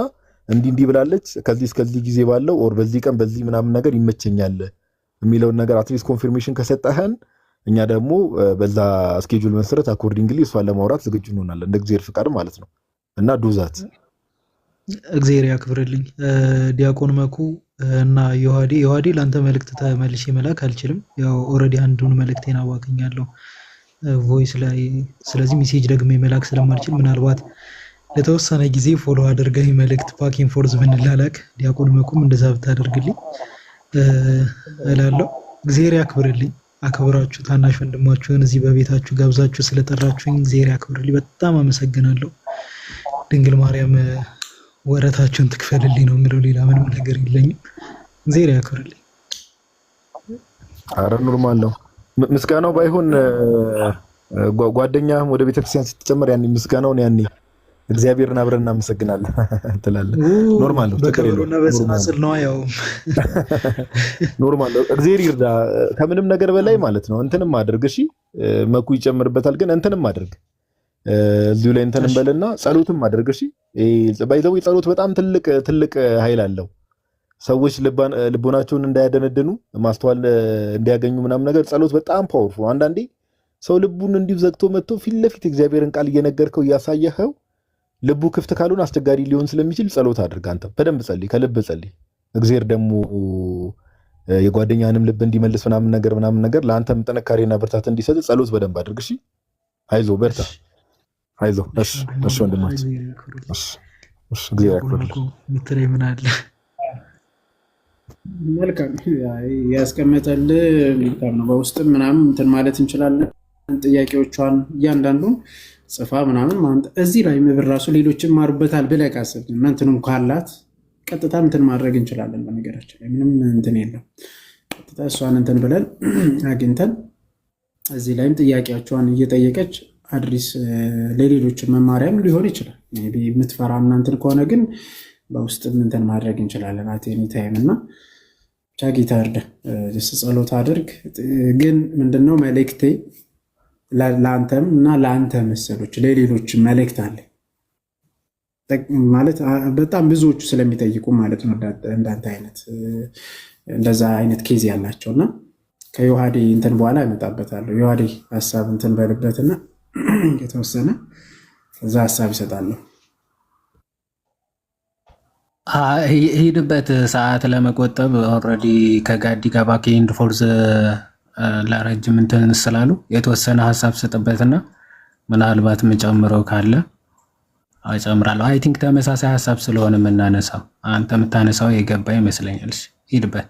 እንዲህ ብላለች ከዚህ እስከዚህ ጊዜ ባለው ኦር በዚህ ቀን በዚህ ምናምን ነገር ይመቸኛል የሚለውን ነገር አትሊስት ኮንፊርሜሽን ከሰጠህን እኛ ደግሞ በዛ ስኬጁል መሰረት አኮርዲንግሊ እሷን ለማውራት ዝግጁ እንሆናለን እንደ እግዚአብሔር ፍቃድ ማለት ነው። እና ዱዛት እግዚአብሔር ያክብርልኝ። ዲያቆን መኩ እና ዮሐዴ ለአንተ መልእክት ተመልሼ መላክ አልችልም። ያው ኦልሬዲ አንዱን መልእክቴን አዋክኛለሁ ቮይስ ላይ። ስለዚህ ሜሴጅ ደግሜ መላክ ስለማልችል ምናልባት ለተወሰነ ጊዜ ፎሎ አድርገህ መልእክት ፓኪንግ ፎርዝ ብንላላክ ዲያቆን መኩም እንደዛ ብታደርግልኝ እላለሁ። እግዚአብሔር ያክብርልኝ። አክብራችሁ ታናሽ ወንድማችሁን እዚህ በቤታችሁ ጋብዛችሁ ስለጠራችሁኝ እግዚአብሔር ያክብርልኝ። በጣም አመሰግናለሁ። ድንግል ማርያም ወረታችሁን ትክፈልልኝ ነው የምለው። ሌላ ምንም ነገር የለኝም። እግዚአብሔር ያክብርልኝ። አረ ኖርማል ነው ምስጋናው ባይሆን ጓደኛም ወደ ቤተክርስቲያን ስትጨመር ያኔ ምስጋናውን ያኔ እግዚአብሔርን አብረን እናመሰግናለን ትላለህ። ኖርማል ነው። በከበሮና በጽናጽል ነው ያው ኖርማል ነው። እግዚአብሔር ይርዳ። ከምንም ነገር በላይ ማለት ነው እንትንም አድርግ። እሺ መኩ ይጨምርበታል፣ ግን እንትንም አድርግ እዚሁ ላይ እንትንም በልና ጸሎትም አድርግ። እሺ ባይዘው ጸሎት በጣም ትልቅ ኃይል አለው። ሰዎች ልቦናቸውን እንዳያደነድኑ ማስተዋል እንዲያገኙ ምናምን ነገር ጸሎት በጣም ፓወርፉል። አንዳንዴ ሰው ልቡን እንዲሁ ዘግቶ መጥቶ ፊት ለፊት እግዚአብሔርን ቃል እየነገርከው እያሳየኸው ልቡ ክፍት ካልሆነ አስቸጋሪ ሊሆን ስለሚችል ጸሎት አድርግ። አንተ በደንብ ጸልይ፣ ከልብ ጸልይ። እግዚአብሔር ደግሞ የጓደኛንም ልብ እንዲመልስ ምናምን ነገር ለአንተም ጥንካሬና ብርታት እንዲሰጥ ጸሎት በደንብ አድርግ። እሺ አይዞ በርታ፣ አይዞ። እሺ ወንድማችን፣ እሺ እግዚአብሔር ምትረይ ምን አለ መልካም ያስቀመጠልህ መልካም ነው። በውስጥም ምናምን እንትን ማለት እንችላለን። ጥያቄዎቿን እያንዳንዱን ጽፋ ምናምን ማለት እዚህ ላይ ምብር ራሱ ሌሎችም ማሩበታል ብለህ ካሰብን እና እንትኑም ካላት ቀጥታ እንትን ማድረግ እንችላለን። በነገራችን ላይ ምንም እንትን የለም። ቀጥታ እሷን እንትን ብለን አግኝተን እዚህ ላይም ጥያቄያቸውን እየጠየቀች አድሪስ ለሌሎችም መማሪያም ሊሆን ይችላል። የምትፈራ እና እንትን ከሆነ ግን በውስጥም እንትን ማድረግ እንችላለን። አቴኒ ታይም እና ብቻ ጌታ እርዳ፣ ጸሎት አድርግ። ግን ምንድነው መልእክቴ ለአንተም እና ለአንተ መሰሎች ለሌሎች መልእክት አለ ማለት በጣም ብዙዎቹ ስለሚጠይቁ ማለት ነው እንዳንተ አይነት እንደዛ አይነት ኬዝ ያላቸው እና ከዮሐዴ እንትን በኋላ ያመጣበታለሁ። ዮሐዴ ሀሳብ እንትን በልበትና የተወሰነ እዛ ሀሳብ ይሰጣለሁ። ሂድበት ሰዓት ለመቆጠብ ኦልሬዲ ከጋዲ ጋር ባክ ኤንድ ፎርዝ ለረጅም እንትን ስላሉ የተወሰነ ሀሳብ ስጥበትና ምናልባት የምጨምረው ካለ እጨምራለሁ። አይ ቲንክ ተመሳሳይ ሀሳብ ስለሆነ የምናነሳው አንተ የምታነሳው የገባ ይመስለኛል። ሂድበት።